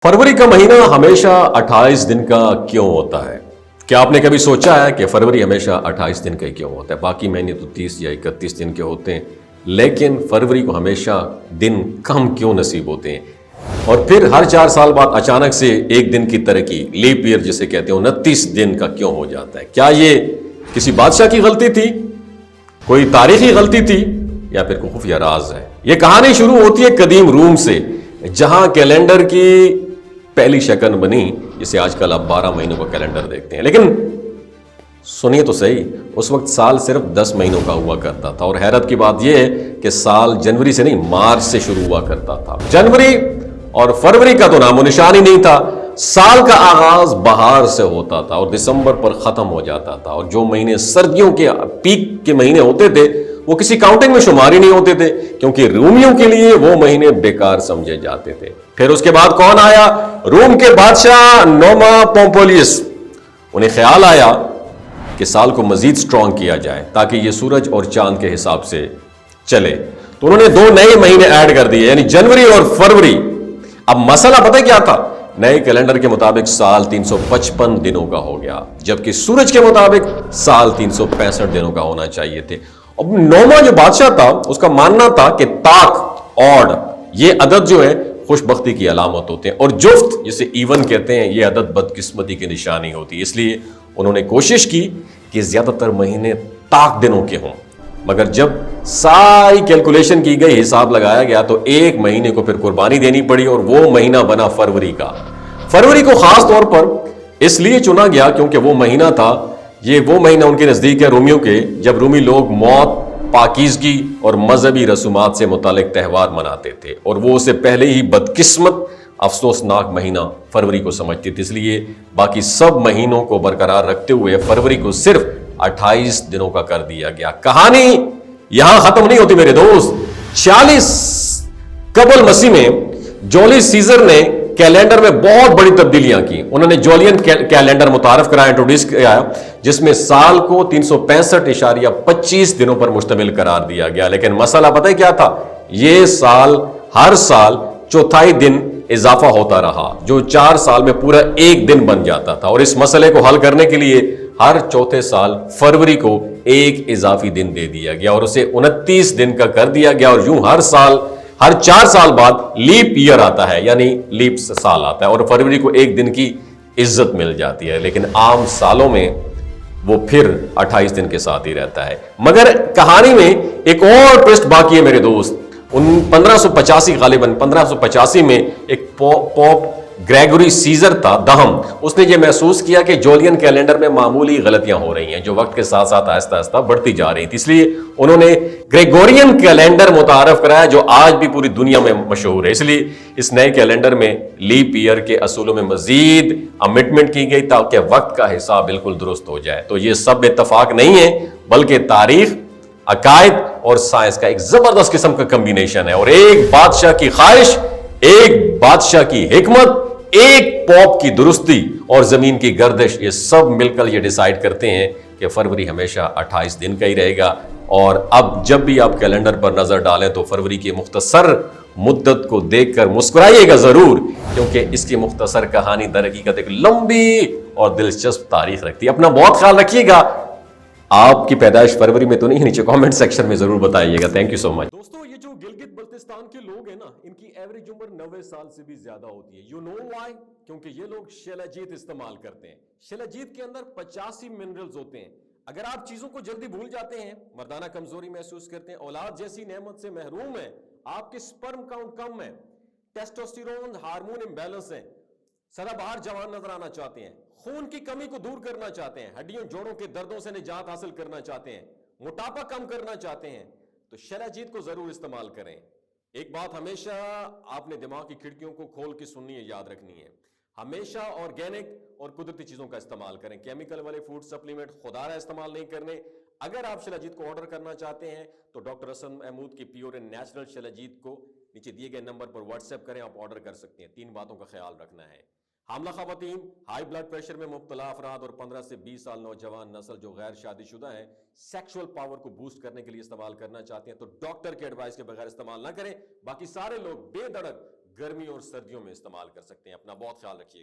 फरवरी का महीना हमेशा 28 दिन का क्यों होता है? क्या आपने कभी सोचा है कि फरवरी हमेशा 28 दिन का ही क्यों होता है? बाकी महीने तो 30 या 31 दिन के होते हैं, लेकिन फरवरी को हमेशा दिन कम क्यों नसीब होते हैं? और फिर हर 4 साल बाद अचानक से एक दिन की तरक्की, लीप ईयर जिसे कहते हैं, 29 दिन का क्यों हो जाता है? क्या ये किसी बादशाह की गलती थी, कोई तारीखी गलती थी, या फिर कोई खुफिया राज है? ये कहानी शुरू होती है कदीम रूम से, जहां कैलेंडर की पहली शक्ल बनी, जिसे आजकल आप 12 महीनों का कैलेंडर देखते हैं। लेकिन सुनिए तो सही, उस वक्त साल सिर्फ 10 महीनों का हुआ करता था। और हैरत की बात यह है कि साल जनवरी से नहीं, मार्च से शुरू हुआ करता था। जनवरी और फरवरी का तो नामो निशान ही नहीं था। साल का आगाज बहार से होता था और दिसंबर पर खत्म हो जाता था। और जो महीने सर्दियों के पीक के महीने होते थे, वो किसी काउंटिंग में शुमार ही नहीं होते थे, क्योंकि रोमियों के लिए वो महीने बेकार समझे जाते थे। फिर उसके बाद कौन आया? रोम के बादशाह नोमा पोम्पोलियस। उन्हें ख्याल आया कि साल को मजीद स्ट्रांग किया जाए ताकि ये सूरज और चांद के हिसाब से चले। तो उन्होंने 2 नए महीने ऐड कर दिए, यानी जनवरी और फरवरी। अब मसला पता है क्या था? नए कैलेंडर के मुताबिक साल 355 दिनों का हो गया, जबकि सूरज के मुताबिक साल 365 दिनों का होना चाहिए थे। अब नोमा जो बादशाह था, उसका मानना था कि ताक, ऑड, ये अदद जो है खुशबख्ती की अलामत होते हैं, और जुफ्त जिसे इवन कहते हैं, ये अदद बदकिस्मती की निशानी होती है। इसलिए उन्होंने कोशिश की कि ज्यादातर महीने ताक दिनों के हों। मगर जब सारी कैलकुलेशन की गई, हिसाब लगाया गया, तो एक महीने को फिर कुर्बानी देनी पड़ी और वो महीना बना फरवरी का। फरवरी को खास तौर पर इसलिए चुना गया क्योंकि वो महीना था, ये वो महीना उनके नजदीक है रोमियों के, जब रोमी लोग मौत, पाकीज़गी और मजहबी रसूमात से मुतालिक त्यौहार मनाते थे, और वो उससे पहले ही बदकिस्मत अफसोसनाक महीना फरवरी को समझते थे। इसलिए बाकी सब महीनों को बरकरार रखते हुए फरवरी को सिर्फ 28 दिनों का कर दिया गया। कहानी यहां खत्म नहीं होती मेरे दोस्त। 40 कबल मसीह में जूलियस सीजर ने कैलेंडर में बहुत बड़ी तब्दीलियां की। उन्होंने जूलियन कैलेंडर मुतारफ कराया, इंट्रोड्यूस किया, जिसमें साल को 365.25 दिनों पर मुश्तमिल करार दिया गया। लेकिन मसला पता है क्या था? यह साल हर साल चौथाई दिन इजाफा होता रहा, जो 4 साल में पूरा एक दिन बन जाता था। और इस मसले को हल करने के लिए हर चौथे साल फरवरी को एक इजाफी दिन दे दिया गया और उसे 29 दिन का कर दिया गया। और यूं हर 4 साल बाद लीप ईयर आता है, यानी लीप साल आता है, और फरवरी को एक दिन की इज्जत मिल जाती है। लेकिन आम सालों में वो फिर 28 दिन के साथ ही रहता है। मगर कहानी में एक और ट्विस्ट बाकी है मेरे दोस्त। 1585 गालिबन 1585 में एक पोप ग्रेगोरी सीजर था दहम। उसने ये महसूस किया कि जूलियन कैलेंडर में मामूली गलतियां हो रही हैं, जो वक्त के साथ साथ आहिस्ता आहिस्ता बढ़ती जा रही थी। इसलिए उन्होंने ग्रेगोरियन कैलेंडर मुतारफ कराया, जो आज भी पूरी दुनिया में मशहूर है। इसलिए इस नए कैलेंडर में लीप ईयर के असूलों में मजीद अमेंडमेंट की गई ताकि वक्त का हिसाब बिल्कुल दुरुस्त हो जाए। तो ये सब इत्तफाक नहीं है, बल्कि तारीख, अकायद और साइंस का एक जबरदस्त किस्म का कॉम्बिनेशन है। और एक बादशाह की ख्वाहिश, एक बादशाह की हिकमत, एक पॉप की दुरुस्ती और जमीन की गर्दिश, ये सब मिलकर ये डिसाइड करते हैं कि फरवरी हमेशा 28 दिन का ही रहेगा। और अब जब भी आप कैलेंडर पर नजर डालें तो फरवरी की मुख्तसर मुद्दत को देखकर मुस्कुराइएगा जरूर, क्योंकि इसकी मुख्तसर कहानी दर हकीकत एक लंबी और दिलचस्प तारीख रखती है। अपना बहुत ख्याल रखिएगा। आपकी पैदाइश फरवरी में तो नहीं? नीचे कमेंट सेक्शन में जरूर बताइएगा। Thank you so much. दोस्तों, ये जो गिलगित बल्तिस्तान के लोग हैं ना, इनकी एवरेज उम्र 90 साल से भी ज्यादा होती है। You know why? क्योंकि ये लोग शिलाजीत इस्तेमाल करते हैं। शिलाजीत के अंदर 85 मिनरल्स होते हैं। अगर आप चीजों को जल्दी भूल जाते हैं, मर्दाना कमजोरी महसूस करते हैं, औलाद जैसी नेमत से महरूम है, आपके स्पर्म काउंट कम है, टेस्टोस्टेरोन हार्मोन इम्बैलेंस है, सदाबहार जवान नजर आना चाहते हैं, खून की कमी को दूर करना चाहते हैं, हड्डियों जोड़ों के दर्दों से निजात हासिल करना चाहते हैं, मोटापा कम करना चाहते हैं, तो शिलाजीत को जरूर इस्तेमाल करें। एक बात हमेशा आपने दिमाग की खिड़कियों को खोल के सुननी है, याद रखनी है। हमेशा ऑर्गेनिक और कुदरती चीजों का इस्तेमाल करें। केमिकल वाले फूड सप्लीमेंट खुदारा इस्तेमाल नहीं करने। अगर आप शिलाजीत को ऑर्डर करना चाहते हैं तो डॉक्टर हसन महमूद की प्योर एंड नेचुरल शिलाजीत को नीचे दिए गए नंबर पर व्हाट्सएप करें, आप ऑर्डर कर सकते हैं। 3 बातों का ख्याल रखना है। हामला खवातीन, हाई ब्लड प्रेशर में मुब्तला अफराद और 15 से 20 साल नौजवान नस्ल जो गैर शादीशुदा हैं, सेक्सुअल पावर को बूस्ट करने के लिए इस्तेमाल करना चाहते हैं तो डॉक्टर के एडवाइस के बगैर इस्तेमाल ना करें। बाकी सारे लोग बेधड़क गर्मी और सर्दियों में इस्तेमाल कर सकते हैं। अपना बहुत ख्याल रखिएगा।